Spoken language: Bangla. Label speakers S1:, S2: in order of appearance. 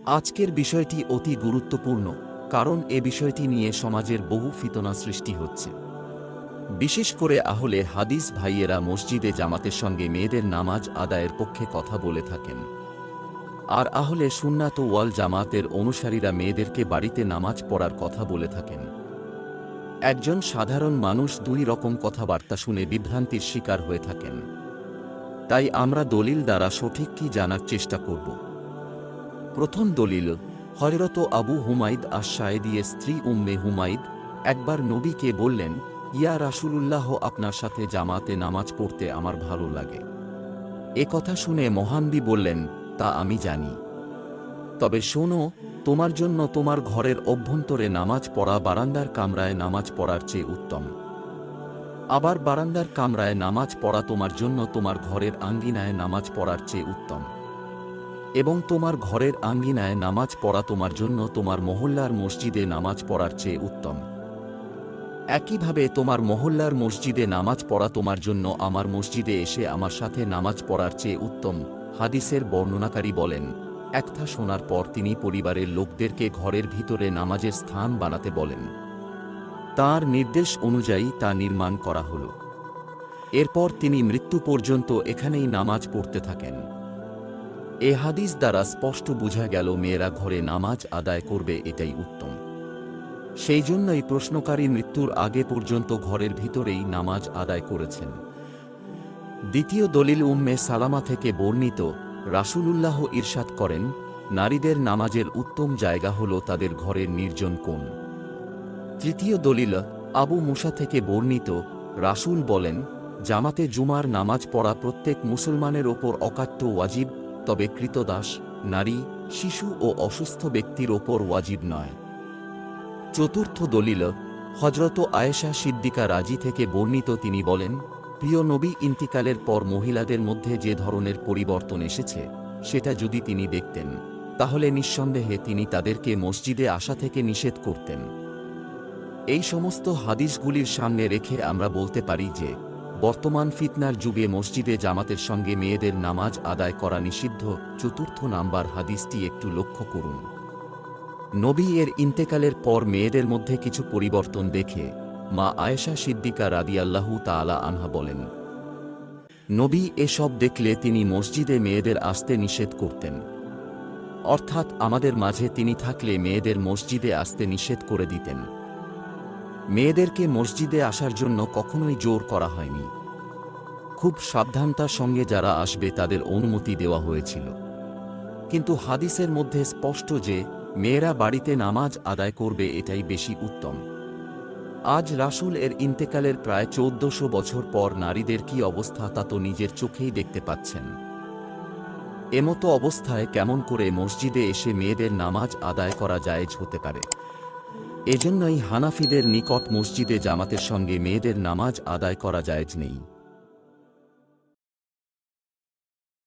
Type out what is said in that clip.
S1: আজকের বিষয়টি অতি গুরুত্বপূর্ণ, কারণ এ বিষয়টি নিয়ে সমাজের বহু ফিতনা সৃষ্টি হচ্ছে। বিশেষ করে আহলে হাদিস ভাইয়েরা মসজিদে জামাতের সঙ্গে মেয়েদের নামাজ আদায়ের পক্ষে কথা বলে থাকেন। আর আহলে সুন্নাত ওয়াল জামাতের অনুসারীরা মেয়েদেরকে বাড়িতে নামাজ পড়ার কথা বলে থাকেন। একজন সাধারণ মানুষ দুই রকম কথাবার্তা শুনে বিভ্রান্তির শিকার হয়ে থাকেন। তাই আমরা দলিল দ্বারা সঠিক কি জানার চেষ্টা করব। প্রথম দলিল, হযরত আবু হুমাইদ আশ-শায়দিয়ের স্ত্রী উম্মে হুমাইদ একবার নবীকে বললেন, ইয়া রাসূলুল্লাহ, আপনার সাথে জামাতে নামাজ পড়তে আমার ভালো লাগে। এ কথা শুনে মহানবী বললেন, তা আমি জানি। তবে শোনো, তোমার জন্য তোমার ঘরের অভ্যন্তরে নামাজ পড়া বারান্দার কামরায় নামাজ পড়ার চেয়ে উত্তম। আবার বারান্দার কামরায় নামাজ পড়া তোমার জন্য তোমার ঘরের আঙ্গিনায় নামাজ পড়ার চেয়ে উত্তম। এবং তোমার ঘরের আঙ্গিনায় নামাজ পড়া তোমার জন্য তোমার মহল্লার মসজিদে নামাজ পড়ার চেয়ে উত্তম। একইভাবে তোমার মহল্লার মসজিদে নামাজ পড়া তোমার জন্য আমার মসজিদে এসে আমার সাথে নামাজ পড়ার চেয়ে উত্তম। হাদিসের বর্ণনাকারী বলেন, একথা শোনার পর তিনি পরিবারের লোকদেরকে ঘরের ভিতরে নামাজের স্থান বানাতে বলেন। তাঁর নির্দেশ অনুযায়ী তা নির্মাণ করা হল। এরপর তিনি মৃত্যু পর্যন্ত এখানেই নামাজ পড়তে থাকেন। এ হাদিস দ্বারা স্পষ্ট বোঝা গেল মেয়েরা ঘরে নামাজ আদায় করবে, এটাই উত্তম। সেই জন্যই প্রশ্নকারী মৃত্যুর আগে পর্যন্ত ঘরের ভিতরেই নামাজ আদায় করেছেন। দ্বিতীয় দলিল উম্মে সালামা থেকে বর্ণিত, রাসূলুল্লাহ ইরশাদ করেন, নারীদের নামাজের উত্তম জায়গা হল তাদের ঘরের নির্জন কোণ। তৃতীয় দলিল, আবু মুসা থেকে বর্ণিত, রাসূল বলেন, জামাতে জুমার নামাজ পড়া প্রত্যেক মুসলমানের ওপর অকাট্য ওয়াজিব, তবে ক্রীতদাস, নারী, শিশু ও অসুস্থ ব্যক্তির ওপর ওয়াজিব নয়। চতুর্থ দলিল, হযরত আয়েশা সিদ্দিকা রাজি থেকে বর্ণিত, তিনি বলেন, প্রিয় নবী ইন্তিকালের পর মহিলাদের মধ্যে যে ধরনের পরিবর্তন এসেছে সেটা যদি তিনি দেখতেন, তাহলে নিঃসন্দেহে তিনি তাদেরকে মসজিদে আসা থেকে নিষেধ করতেন। এই সমস্ত হাদিসগুলির সামনে রেখে আমরা বলতে পারি যে বর্তমান ফিতনার যুগে মসজিদে জামাতের সঙ্গে মেয়েদের নামাজ আদায় করা নিষিদ্ধ। চতুর্থ নাম্বার হাদিসটি একটু লক্ষ্য করুন। নবী এর ইন্তেকালের পর মেয়েদের মধ্যে কিছু পরিবর্তন দেখে মা আয়েশা সিদ্দিকা রাদিয়াল্লাহু তাআলা আনহা বলেন, নবী এসব দেখলে তিনি মসজিদে মেয়েদের আসতে নিষেধ করতেন। অর্থাৎ আমাদের মাঝে তিনি থাকলে মেয়েদের মসজিদে আসতে নিষেধ করে দিতেন। মেয়েদেরকে মসজিদে আসার জন্য কখনোই জোর করা হয়নি। খুব সাবধানতার সঙ্গে যারা আসবে তাদের অনুমতি দেওয়া হয়েছিল। কিন্তু হাদিসের মধ্যে স্পষ্ট যে মেয়েরা বাড়িতে নামাজ আদায় করবে, এটাই বেশি উত্তম। আজ রাসূল এর ইন্তেকালের প্রায় 1400 বছর পর নারীদের কি অবস্থা তা তো নিজের চোখেই দেখতে পাচ্ছেন। এমতো অবস্থায় কেমন করে মসজিদে এসে মেয়েদের নামাজ আদায় করা জায়েজ হতে পারে? এজন্যই হানাফিদের নিকট মসজিদে জামাতের সঙ্গে মেয়েদের নামাজ আদায় করা জায়েজ নেই।